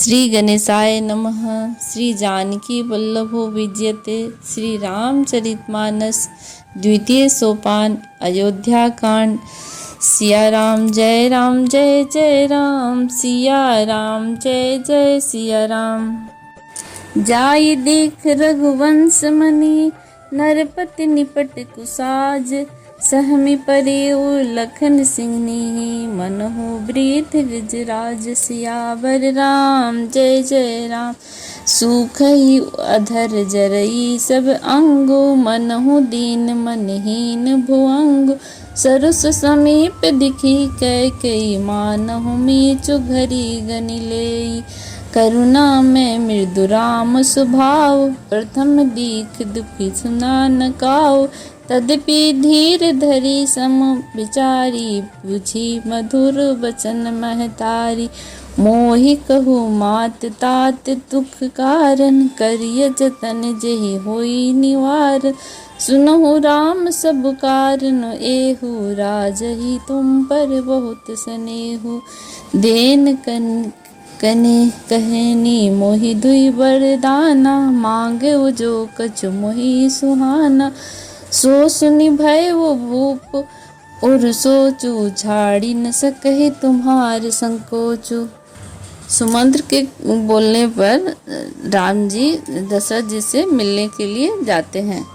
श्री गणेशाय नमः। श्री जानकी वल्लभो विजयते। श्री रामचरितमानस द्वितीय सोपान अयोध्या कांड। सिया राम जय जय राम, सिया राम जय जय सिया राम। जाई देख रघुवंश मनि, नरपति निपट कुसाज। सहमी परे लखन सिंहनी, मनहु वृथ गिजराज। सियावर राम जय राम, सूखई अधर जरई सब अंगो। मनहु दीन मनहीन भुअंग, सरस समीप दिखी कैकई। मानहु मीचु घरी गनि लेई, करुणा में मृदु राम स्वभाव। प्रथम दीख दुखी सुना न काऊ, तदपि धीर धरी सम विचारी। पूछी मधुर वचन महतारी, मोहि कहु मात तात दुख कारण। करिय जतन जेहि होई निवार, सुनहु राम सब कारण। एहु राजहि तुम पर बहुत स्नेहु, देन कने कहनी मोहि दुई वरदाना। मांगे जो कछु मोहि सुहाना, सो सुनि भय वो भूप और सोचू। झाड़ी न सकहि तुम्हार संकोचू। सुमंत्र के बोलने पर राम जी दशरथ जी से मिलने के लिए जाते हैं।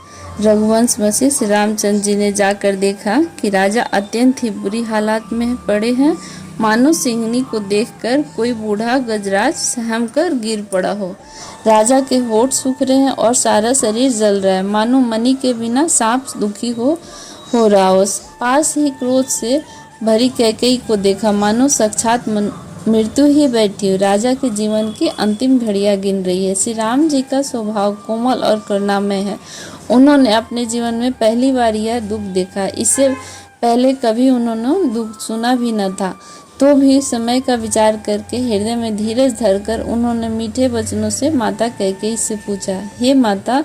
रघुवंश वशी श्री रामचंद्र जी ने जाकर देखा कि राजा अत्यंत ही बुरी हालात में पड़े हैं। मानो सिंहनी को देखकर कोई बूढ़ा गजराज सहम कर गिर पड़ा हो। राजा के होठ सूख रहे हैं और सारा शरीर जल रहा है, मानो मणि के बिना सांप दुखी हो रहा हो। पास ही क्रोध से भरी कैकेयी को देखा, मानो साक्षात मृत्यु ही बैठी हो। राजा के जीवन की अंतिम घड़ियां गिन रही है। श्री राम जी का स्वभाव कोमल और करुणामय है। उन्होंने अपने जीवन में पहली बार यह दुख देखा। इससे पहले कभी उन्होंने दुख सुना भी न था। तो भी समय का विचार करके हृदय में धीरज धरकर उन्होंने मीठे वचनों से माता कैकेयी से पूछा, हे माता,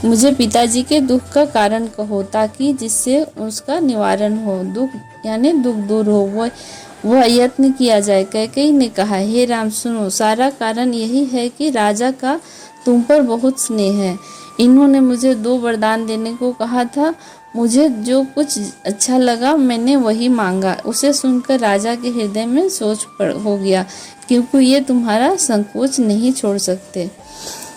मुझे पिताजी के दुख का कारण कहो, ताकि जिससे उसका निवारण हो, दुख यानी दुख दूर हो, वह यत्न किया जाए। कैकेयी ने कहा, हे राम सुनो, सारा कारण यही है कि राजा का तुम पर बहुत स्नेह है। इन्होंने मुझे 2 वरदान देने को कहा था। मुझे जो कुछ अच्छा लगा मैंने वही मांगा। उसे सुनकर राजा के हृदय में सोच हो गया, क्योंकि ये तुम्हारा संकोच नहीं छोड़ सकते।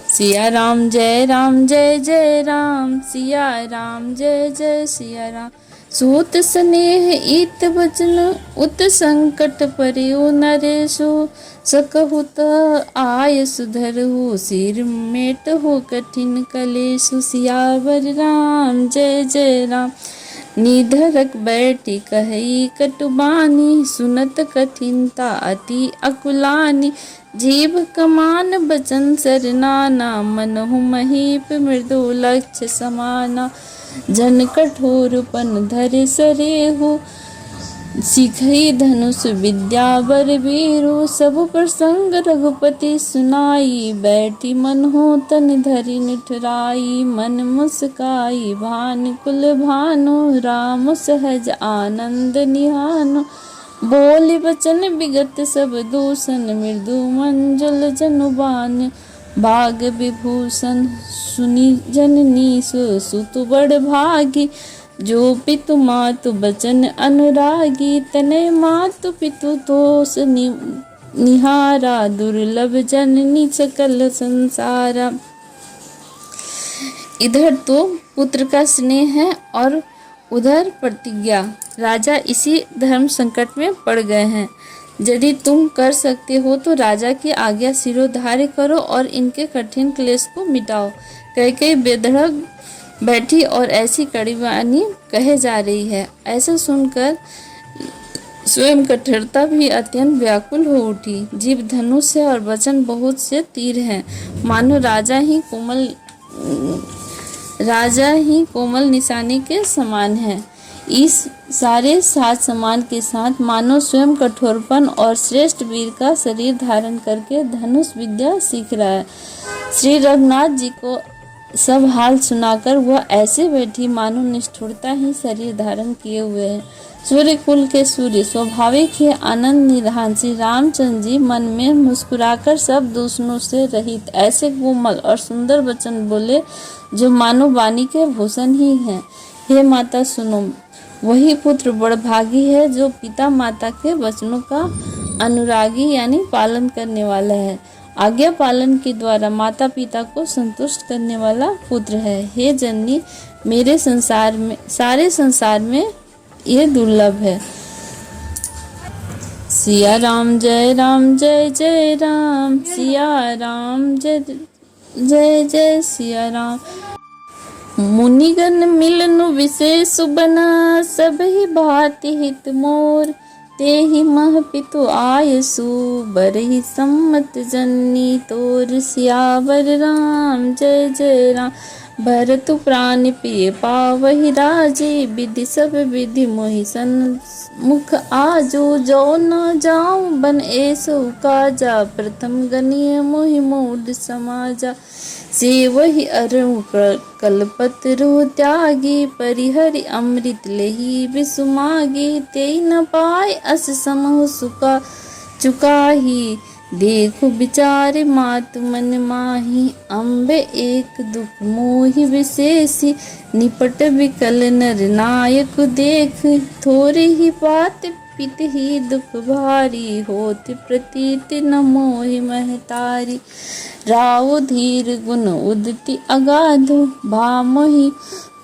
सिया राम जय जय राम, सिया राम जय जय सिया राम। सूत स्नेह इत वचन, उत संकट परियो नरेशु। सकहु त आय सुधरहु, सिर मेट हो कठिन कलेशु। सियावर राम जय राम, निधरक बैठी कहई कटुबानी। सुनत कठिनता अति अकुलानी, जीव कमान बचन सरनाना। मनहु महीप मृदु लक्ष्य समाना, जन कठोरपन धरे सरेहु। सीखई धनुष विद्या बर वीरु, सब प्रसंग रघुपति सुनाई। बैठी मन हो तन धरि निठराई, मन मुस्काई भानु कुल भानु। राम सहज आनंद निहानु, बोली वचन विगत सब दूषण। मृदु मंजुल जनुबान, भाग विभूषण। सुनी जननी सुत बड़ भागी, जो पितु मातु बचन अनुरागी। तने मातु पितु तोष निहारा, दुर्लभ जननी सकल संसारा। इधर तो पुत्र का स्नेह है और उधर प्रतिज्ञा। राजा इसी धर्म संकट में पड़ गए हैं। यदि तुम कर सकते हो तो राजा की आज्ञा सिरोधार्य करो और इनके कठिन क्लेश को मिटाओ। कैकेयी बेधड़क बैठी और ऐसी कड़ी वाणी कहे जा रही है। ऐसा सुनकर स्वयं कठोरता भी अत्यंत व्याकुल हो उठी। जीव धनुष है और वचन बहुत से तीर हैं। मानो राजा ही कोमल निशाने के समान है। इस सारे साज समान के साथ मानो स्वयं कठोरपन और श्रेष्ठ वीर का शरीर धारण करके धनुष विद्या सीख रहा है। श्री रघुनाथ जी को सब हाल सुनाकर वह ऐसे बैठी मानो निष्ठुरता ही शरीर धारण किए हुए है। सूर्य कुल के सूर्य स्वाभाविक ही आनंद निधान श्री रामचंद्र जी मन में मुस्कुराकर सब दूषणों से रहित ऐसे कोमल और सुंदर वचन बोले जो मानो वाणी के भूषण ही हैं। हे माता सुनो, वही पुत्र बड़भागी है जो पिता माता के वचनों का अनुरागी यानी पालन करने वाला है। आज्ञा पालन के द्वारा माता पिता को संतुष्ट करने वाला पुत्र है। हे जननी, मेरे संसार में सारे संसार में ये दुर्लभ है। सिया राम जय जय राम, सिया राम जय जय जय सिया राम। मुनिगण मिलनु विशेष बना, सब ही भांति हित मोर। ते ही मह पितु आयसु, बरहि सम्मत जननी तोर। सियावर राम जय राम, भरत प्राण प्रिय पावहि राजे। विधि सब विधि मोहि सन्मुख आजो। जो न जाऊं बन ऐसो काजा, प्रथम गनीय मोहि मूढ़ समाजा। से वही अरु कल्पतरु त्यागी, परिहरि अमृत लेहि विसुमागी। ते न पाए अस समहु सुका चुकाही, देखो विचार मातु मन माही। अम्बे एक दुख मोहि विशेषी, निपट विकल नर नायक देख। थोड़े ही बात पित ही दुख भारी, होत प्रतीत न मोहि महतारी। राव धीर गुण उदति अगाधु, भामहि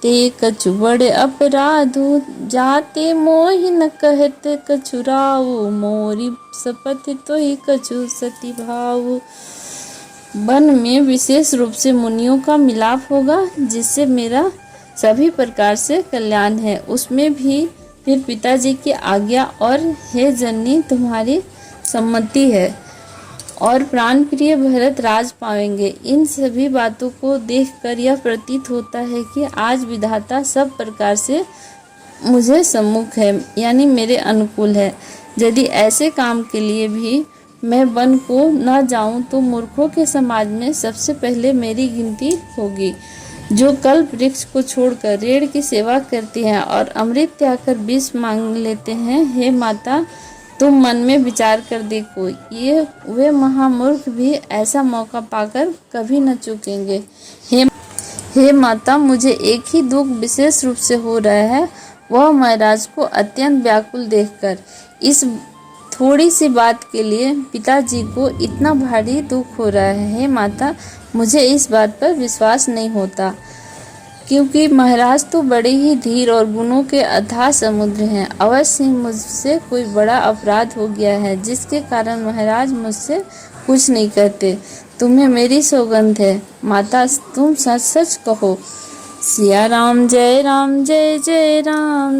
ते कछु बड़े अपराधु। जाते मोहि न कहत कछु राव, मोरी शपथ तोहि कछु सती भाव। वन में विशेष रूप से मुनियों का मिलाप होगा जिससे मेरा सभी प्रकार से कल्याण है, उसमें भी फिर पिताजी की आज्ञा और हे जननी तुम्हारी सम्मति है और प्राण प्रिय भरत राज पाएंगे। इन सभी बातों को देखकर यह प्रतीत होता है कि आज विधाता सब प्रकार से मुझे सम्मुख है, यानी मेरे अनुकूल है। यदि ऐसे काम के लिए भी मैं वन को न जाऊं तो मूर्खों के समाज में सबसे पहले मेरी गिनती होगी। जो कल्प वृक्ष को छोड़कर रेड़ की सेवा करती हैं और अमृत त्याग कर विष मांग लेते हैं, हे माता तुम मन में विचार कर देखो, ये वे महामूर्ख भी ऐसा मौका पाकर कभी न चूकेंगे। हे माता, मुझे एक ही दुख विशेष रूप से हो रहा है, वह महाराज को अत्यंत व्याकुल देखकर। इस थोड़ी सी बात के लिए पिताजी को इतना भारी दुख हो रहा है। हे माता, मुझे इस बात पर विश्वास नहीं होता, क्योंकि महाराज तो बड़े ही धीर और गुणों के अथाह समुद्र हैं। अवश्य मुझसे कोई बड़ा अपराध हो गया है जिसके कारण महाराज मुझसे कुछ नहीं कहते। तुम्हें मेरी सौगंध है माता, तुम सच सच कहो। सिया राम जय राम,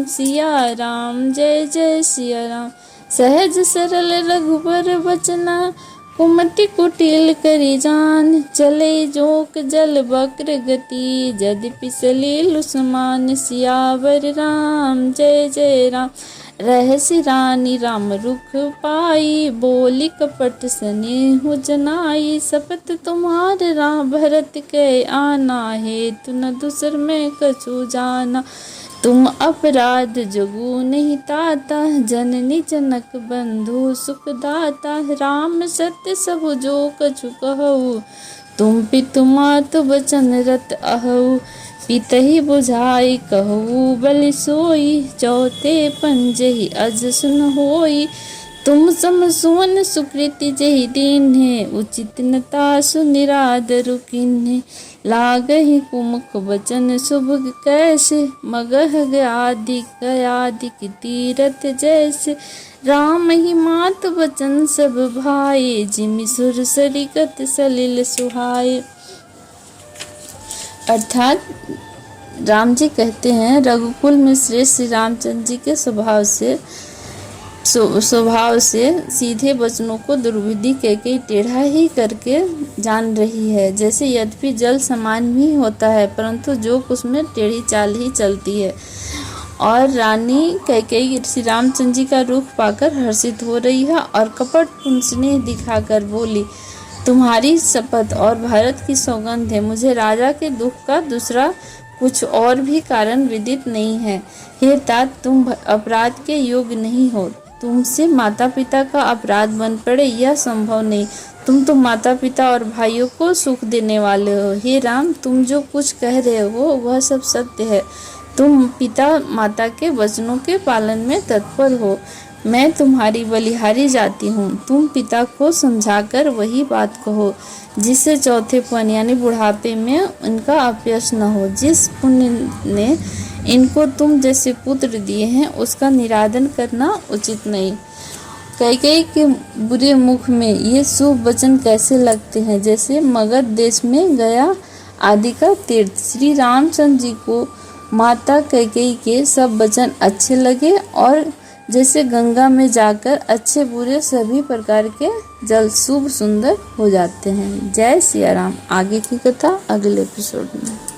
सिया राम जय सिया राम। सहज सरल रघुबर बचना, कुमति कुटिल करी जान। चले जोक जल बक्र गति, यद्यपि सलील समान। सियावर राम जय राम, रहसि रानी राम रुख पाई। बोली कपट स्नेहु जनाई, शपथ तुम्हार राम भरत के आना। हेतु न दूसर में कछु जाना, तुम अपराध जगु नहीं ताता। जननी जनक बंधु सुखदाता, राम सत्य सबु जो कछु कहु। तुम पितु मातु बचन रत अहु, पितहि बुझाई कहु बलि सोई। चौथे पंजहि अज सुन होई, तुम सम सुवन सुकृति जहि दीन्हे। उचित नता सुनिरादरु किन्हे, लागहि कुमुख वचन शुभ कैसे। मगह गयादि तीरथ जैसे, राम ही मात वचन सब भाई। जिमि सुर सरिगत सलिल सुहाए। अर्थात राम जी कहते हैं, रघुकुल में श्रेष्ठ श्री रामचंद्र जी के स्वभाव से सीधे वचनों को दुर्विधि कह टेढ़ा ही करके जान रही है। जैसे यद्यपि जल समान ही होता है, परंतु जोक उसमें टेढ़ी चाल ही चलती है। और रानी कैकेयी श्री रामचंद्र जी का रूप पाकर हर्षित हो रही है और कपट स्नेह दिखाकर बोली, तुम्हारी शपथ और भारत की सौगंध है, मुझे राजा के दुख का दूसरा कुछ और भी कारण विदित नहीं है। हे तात, तुम अपराध के योग्य नहीं हो। तुमसे माता पिता का अपराध बन पड़े यह संभव नहीं। तुम तो माता पिता और भाइयों को सुख देने वाले हो। हे राम, तुम जो कुछ कह रहे हो वह सब सत्य है। तुम पिता माता के वचनों के पालन में तत्पर हो। मैं तुम्हारी बलिहारी जाती हूँ। तुम पिता को समझाकर वही बात कहो जिससे चौथेपन यानी बुढ़ापे में उनका अपयश न हो। जिस पुण्य ने इनको तुम जैसे पुत्र दिए हैं उसका निरादन करना उचित नहीं। कैकेयी के बुरे मुख में ये शुभ वचन कैसे लगते हैं जैसे मगध देश में गया आदि का तीर्थ। श्री रामचंद्र जी को माता कैकेयी के सब वचन अच्छे लगे और जैसे गंगा में जाकर अच्छे बुरे सभी प्रकार के जल शुभ सुंदर हो जाते हैं। जय सिया राम। आगे की कथा अगले एपिसोड में।